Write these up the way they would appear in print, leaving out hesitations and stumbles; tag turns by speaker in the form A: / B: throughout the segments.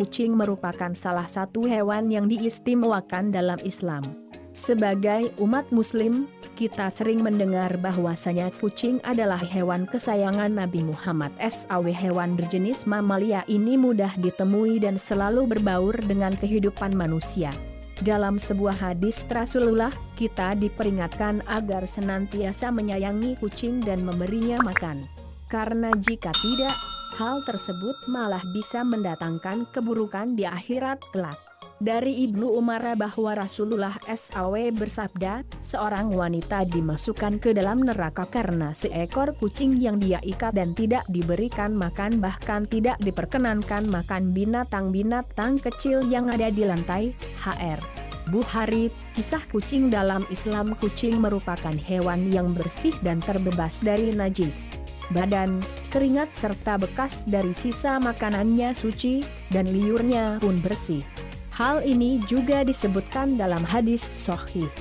A: kucing merupakan salah satu hewan yang diistimewakan dalam Islam. Sebagai umat Muslim, kita sering mendengar bahwasanya kucing adalah hewan kesayangan Nabi Muhammad SAW. Hewan berjenis mamalia ini mudah ditemui dan selalu berbaur dengan kehidupan manusia. Dalam sebuah hadis Rasulullah, kita diperingatkan agar senantiasa menyayangi kucing dan memberinya makan. Karena jika tidak, hal tersebut malah bisa mendatangkan keburukan di akhirat kelak. Dari Ibnu Umar bahwa Rasulullah SAW bersabda, seorang wanita dimasukkan ke dalam neraka karena seekor kucing yang dia ikat dan tidak diberikan makan, bahkan tidak diperkenankan makan binatang-binatang kecil yang ada di lantai. Hr. Bukhari, kisah kucing dalam Islam. Kucing merupakan hewan yang bersih dan terbebas dari najis. Badan, keringat serta bekas dari sisa makanannya suci, dan liurnya pun bersih. Hal ini juga disebutkan dalam hadis sahih.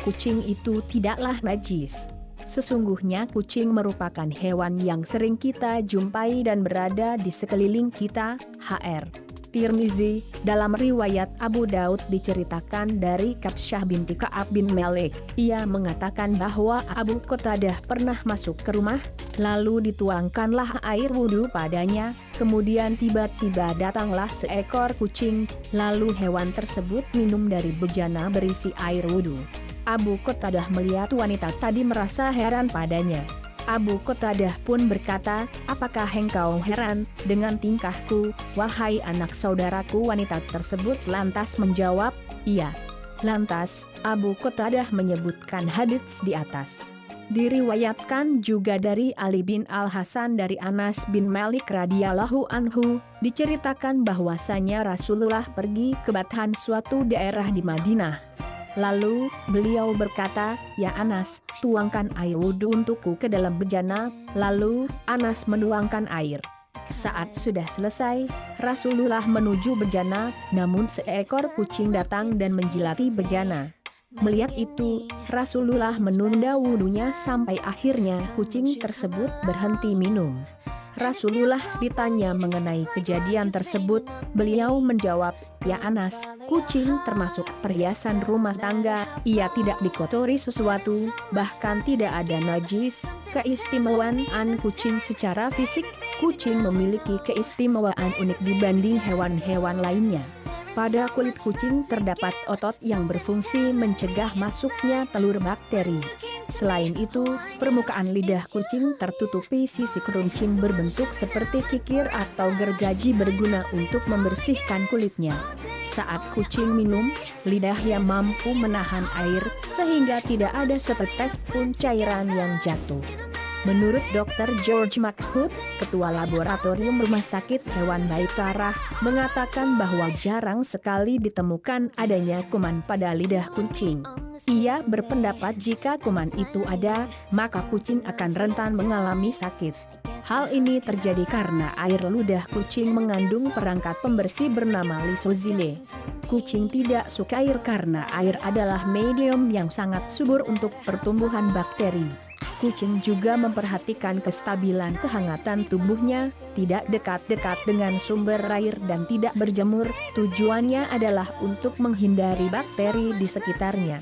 A: Kucing itu tidaklah najis. Sesungguhnya kucing merupakan hewan yang sering kita jumpai dan berada di sekeliling kita. Hr. Tirmizi, dalam riwayat Abu Daud diceritakan dari Kabsyah binti Ka'ab bin Malik. Ia mengatakan bahwa Abu Qatadah pernah masuk ke rumah, lalu dituangkanlah air wudhu padanya, kemudian tiba-tiba datanglah seekor kucing, lalu hewan tersebut minum dari bejana berisi air wudhu. Abu Qatadah melihat wanita tadi merasa heran padanya. Abu Qatadah pun berkata, apakah engkau heran dengan tingkahku, wahai anak saudaraku? Wanita tersebut lantas menjawab, iya. Lantas, Abu Qatadah menyebutkan hadits di atas. Diriwayatkan juga dari Ali bin Al-Hasan dari Anas bin Malik radhiyallahu anhu, diceritakan bahwasanya Rasulullah pergi ke Bathan, suatu daerah di Madinah. Lalu, beliau berkata, ya Anas, tuangkan air wudhu untukku ke dalam bejana. Lalu, Anas menuangkan air. Saat sudah selesai, Rasulullah menuju bejana, namun seekor kucing datang dan menjilati bejana. Melihat itu, Rasulullah menunda wudhunya sampai akhirnya kucing tersebut berhenti minum. Rasulullah ditanya mengenai kejadian tersebut, beliau menjawab, ya Anas, kucing termasuk perhiasan rumah tangga, ia tidak dikotori sesuatu, bahkan tidak ada najis. Keistimewaan kucing secara fisik, kucing memiliki keistimewaan unik dibanding hewan-hewan lainnya. Pada kulit kucing terdapat otot yang berfungsi mencegah masuknya telur bakteri. Selain itu, permukaan lidah kucing tertutupi sisik runcing berbentuk seperti kikir atau gergaji berguna untuk membersihkan kulitnya. Saat kucing minum, lidahnya mampu menahan air, sehingga tidak ada setetes pun cairan yang jatuh. Menurut Dr. George McHugh, Ketua Laboratorium Rumah Sakit Hewan Baitara, mengatakan bahwa jarang sekali ditemukan adanya kuman pada lidah kucing. Ia berpendapat jika kuman itu ada, maka kucing akan rentan mengalami sakit. Hal ini terjadi karena air ludah kucing mengandung perangkat pembersih bernama lysosine. Kucing tidak suka air karena air adalah medium yang sangat subur untuk pertumbuhan bakteri. Kucing juga memperhatikan kestabilan kehangatan tubuhnya, tidak dekat-dekat dengan sumber air dan tidak berjemur. Tujuannya adalah untuk menghindari bakteri di sekitarnya.